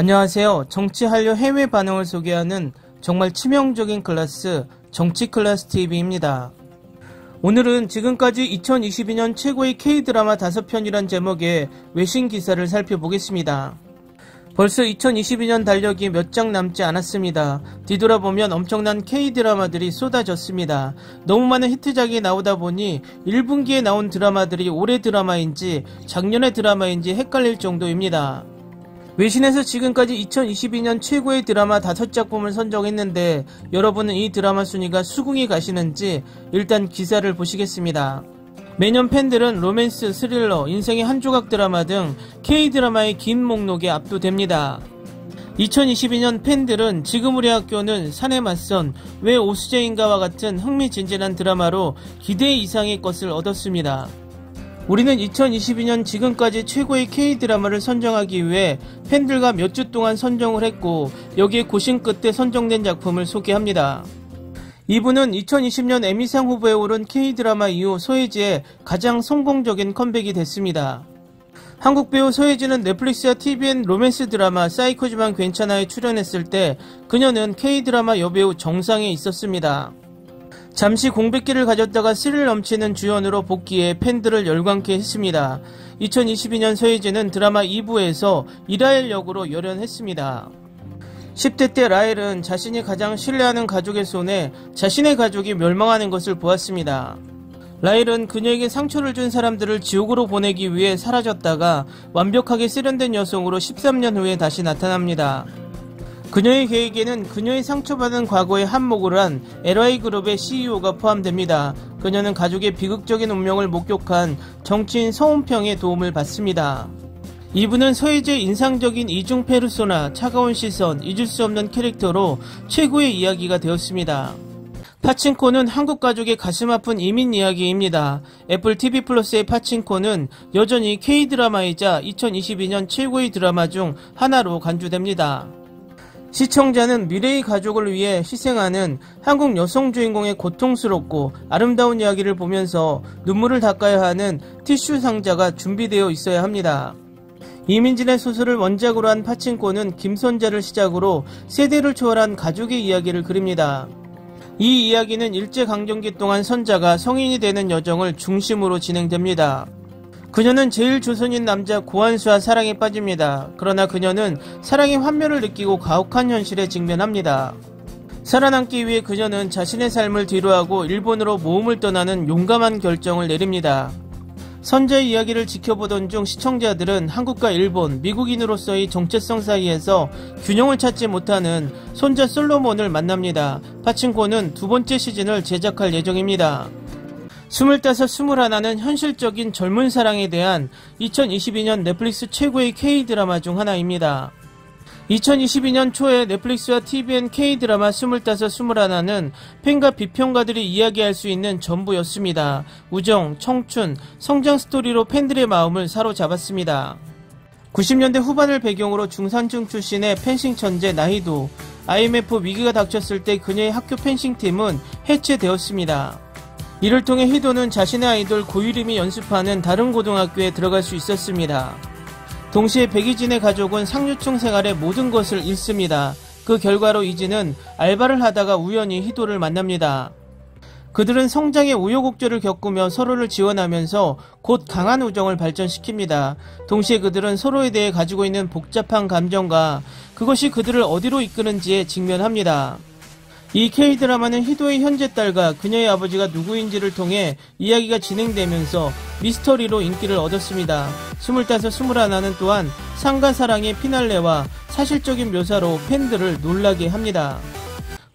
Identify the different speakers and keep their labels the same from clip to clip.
Speaker 1: 안녕하세요. 정치 한류 해외 반응을 소개하는 정말 치명적인 클래스 정치클래스TV입니다. 오늘은 지금까지 2022년 최고의 K드라마 5편이란 제목의 외신 기사를 살펴보겠습니다. 벌써 2022년 달력이 몇 장 남지 않았습니다. 뒤돌아보면 엄청난 K드라마들이 쏟아졌습니다. 너무 많은 히트작이 나오다 보니 1분기에 나온 드라마들이 올해 드라마인지 작년의 드라마인지 헷갈릴 정도입니다. 외신에서 지금까지 2022년 최고의 드라마 5작품을 선정했는데 여러분은 이 드라마 순위가 수긍이 가시는지 일단 기사를 보시겠습니다. 매년 팬들은 로맨스, 스릴러, 인생의 한 조각 드라마 등 K드라마의 긴 목록에 압도됩니다. 2022년 팬들은 지금 우리 학교는 산에 맞선 왜 오수재인가와 같은 흥미진진한 드라마로 기대 이상의 것을 얻었습니다. 우리는 2022년 지금까지 최고의 K드라마를 선정하기 위해 팬들과 몇 주 동안 선정을 했고 여기에 고심 끝에 선정된 작품을 소개합니다. 이분은 2020년 에미상 후보에 오른 K드라마 이후 소혜지의 가장 성공적인 컴백이 됐습니다. 한국 배우 소혜지는 넷플릭스와 TVN 로맨스 드라마 사이코지만 괜찮아에 출연했을 때 그녀는 K드라마 여배우 정상에 있었습니다. 잠시 공백기를 가졌다가 스릴 넘치는 주연으로 복귀해 팬들을 열광케 했습니다. 2022년 소혜지는 드라마 2부에서 이라엘 역으로 열연했습니다. 10대 때 라엘은 자신이 가장 신뢰하는 가족의 손에 자신의 가족이 멸망하는 것을 보았습니다. 라엘은 그녀에게 상처를 준 사람들을 지옥으로 보내기 위해 사라졌다가 완벽하게 세련된 여성으로 13년 후에 다시 나타납니다. 그녀의 계획에는 그녀의 상처받은 과거의 한몫을 한 LI그룹의 CEO가 포함됩니다. 그녀는 가족의 비극적인 운명을 목격한 정치인 서운평의 도움을 받습니다. 이분은 소혜지의 인상적인 이중 페르소나, 차가운 시선, 잊을 수 없는 캐릭터로 최고의 이야기가 되었습니다. 파친코는 한국 가족의 가슴 아픈 이민 이야기입니다. 애플 TV 플러스의 파친코는 여전히 K드라마이자 2022년 최고의 드라마 중 하나로 간주됩니다. 시청자는 미래의 가족을 위해 희생하는 한국 여성 주인공의 고통스럽고 아름다운 이야기를 보면서 눈물을 닦아야 하는 티슈 상자가 준비되어 있어야 합니다. 이민진의 소설을 원작으로 한 파친코는 김선자를 시작으로 세대를 초월한 가족의 이야기를 그립니다. 이 이야기는 일제강점기 동안 선자가 성인이 되는 여정을 중심으로 진행됩니다. 그녀는 제일 조선인 남자 고한수와 사랑에 빠집니다. 그러나 그녀는 사랑의 환멸을 느끼고 가혹한 현실에 직면합니다. 살아남기 위해 그녀는 자신의 삶을 뒤로하고 일본으로 모험을 떠나는 용감한 결정을 내립니다. 선자의 이야기를 지켜보던 중 시청자들은 한국과 일본, 미국인으로서의 정체성 사이에서 균형을 찾지 못하는 손자 솔로몬을 만납니다. 파친코는 두 번째 시즌을 제작할 예정입니다. 25, 21는 현실적인 젊은 사랑에 대한 2022년 넷플릭스 최고의 K드라마 중 하나입니다. 2022년 초에 넷플릭스와 TVN K드라마 25, 21는 팬과 비평가들이 이야기할 수 있는 전부였습니다. 우정, 청춘, 성장 스토리로 팬들의 마음을 사로잡았습니다. 90년대 후반을 배경으로 중산층 출신의 펜싱 천재 나희도, IMF 위기가 닥쳤을 때 그녀의 학교 펜싱팀은 해체되었습니다. 이를 통해 희도는 자신의 아이돌 고유림이 연습하는 다른 고등학교에 들어갈 수 있었습니다. 동시에 백이진의 가족은 상류층 생활의 모든 것을 잃습니다. 그 결과로 이진은 알바를 하다가 우연히 희도를 만납니다. 그들은 성장의 우여곡절을 겪으며 서로를 지원하면서 곧 강한 우정을 발전시킵니다. 동시에 그들은 서로에 대해 가지고 있는 복잡한 감정과 그것이 그들을 어디로 이끄는지에 직면합니다. 이 K드라마는 희도의 현재 딸과 그녀의 아버지가 누구인지를 통해 이야기가 진행되면서 미스터리로 인기를 얻었습니다. 25, 21는 또한 상과 사랑의 피날레와 사실적인 묘사로 팬들을 놀라게 합니다.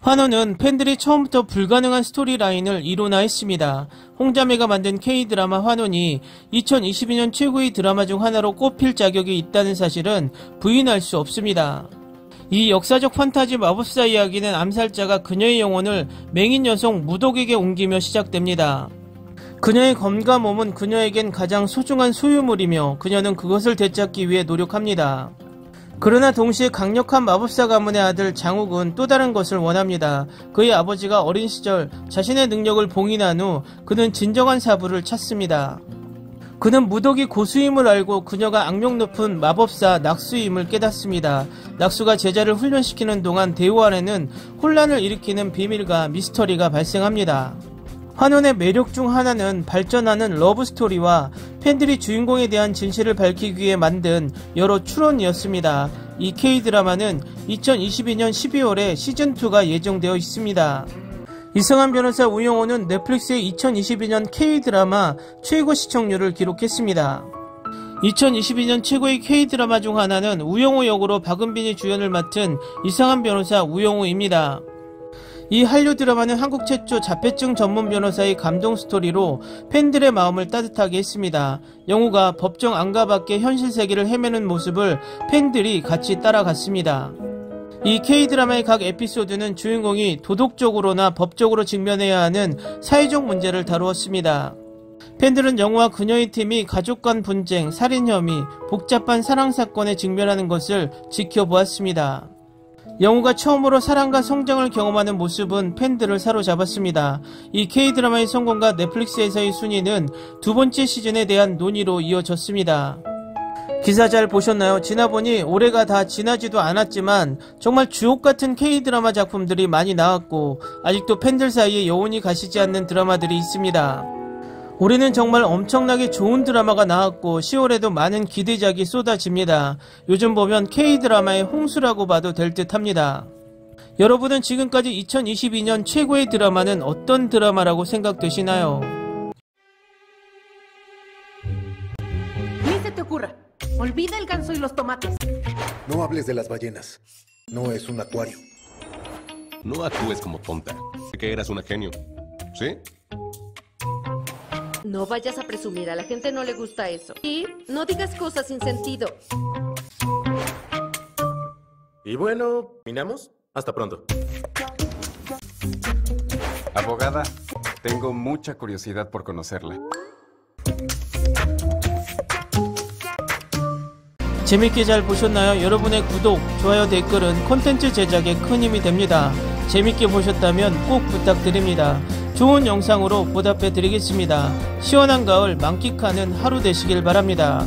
Speaker 1: 환호는 팬들이 처음부터 불가능한 스토리라인을 이론화했습니다. 홍자매가 만든 K드라마 환혼이 2022년 최고의 드라마 중 하나로 꼽힐 자격이 있다는 사실은 부인할 수 없습니다. 이 역사적 판타지 마법사 이야기는 암살자가 그녀의 영혼을 맹인 여성 무독에게 옮기며 시작됩니다. 그녀의 검과 몸은 그녀에겐 가장 소중한 소유물이며 그녀는 그것을 되찾기 위해 노력합니다. 그러나 동시에 강력한 마법사 가문의 아들 장욱은 또 다른 것을 원합니다. 그의 아버지가 어린 시절 자신의 능력을 봉인한 후 그는 진정한 사부를 찾습니다. 그는 무덕이 고수임을 알고 그녀가 악명 높은 마법사 낙수임을 깨닫습니다. 낙수가 제자를 훈련시키는 동안 대우 안에는 혼란을 일으키는 비밀과 미스터리가 발생합니다. 환원의 매력 중 하나는 발전하는 러브스토리와 팬들이 주인공에 대한 진실을 밝히기 위해 만든 여러 추론이었습니다. 이 K드라마는 2022년 12월에 시즌2가 예정되어 있습니다. 이승환 변호사 우영우는 넷플릭스의 2022년 K드라마 최고 시청률을 기록했습니다. 2022년 최고의 K드라마 중 하나는 우영우 역으로 박은빈이 주연을 맡은 이승환 변호사 우영우입니다. 이 한류 드라마는 한국 최초 자폐증 전문 변호사의 감동 스토리로 팬들의 마음을 따뜻하게 했습니다. 영우가 법정 안과 밖의 현실 세계를 헤매는 모습을 팬들이 같이 따라갔습니다. 이 K드라마의 각 에피소드는 주인공이 도덕적으로나 법적으로 직면해야 하는 사회적 문제를 다루었습니다. 팬들은 영우와 그녀의 팀이 가족 간 분쟁, 살인 혐의, 복잡한 사랑 사건에 직면하는 것을 지켜보았습니다. 영우가 처음으로 사랑과 성장을 경험하는 모습은 팬들을 사로잡았습니다. 이 K드라마의 성공과 넷플릭스에서의 순위는 두 번째 시즌에 대한 논의로 이어졌습니다. 기사 잘 보셨나요? 지나보니 올해가 다 지나지도 않았지만 정말 주옥같은 K드라마 작품들이 많이 나왔고 아직도 팬들 사이에 여운이 가시지 않는 드라마들이 있습니다. 올해는 정말 엄청나게 좋은 드라마가 나왔고 10월에도 많은 기대작이 쏟아집니다. 요즘 보면 K드라마의 홍수라고 봐도 될 듯 합니다. 여러분은 지금까지 2022년 최고의 드라마는 어떤 드라마라고 생각되시나요?
Speaker 2: Ni se te ocurra. Olvida el ganso y los tomates.
Speaker 3: No hables de las ballenas. No es un acuario.
Speaker 4: No actúes como tonta. Que eras una genio. ¿Sí?
Speaker 5: No vayas a presumir, a la gente no le gusta eso. Y no digas cosas sin sentido.
Speaker 6: Y bueno, ¿terminamos? Hasta pronto.
Speaker 7: Abogada, tengo mucha curiosidad por conocerla.
Speaker 1: 재밌게 잘 보셨나요? 여러분의 구독, 좋아요, 댓글은 콘텐츠 제작에 큰 힘이 됩니다. 재밌게 보셨다면 꼭 부탁드립니다. 좋은 영상으로 보답해 드리겠습니다. 시원한 가을 만끽하는 하루 되시길 바랍니다.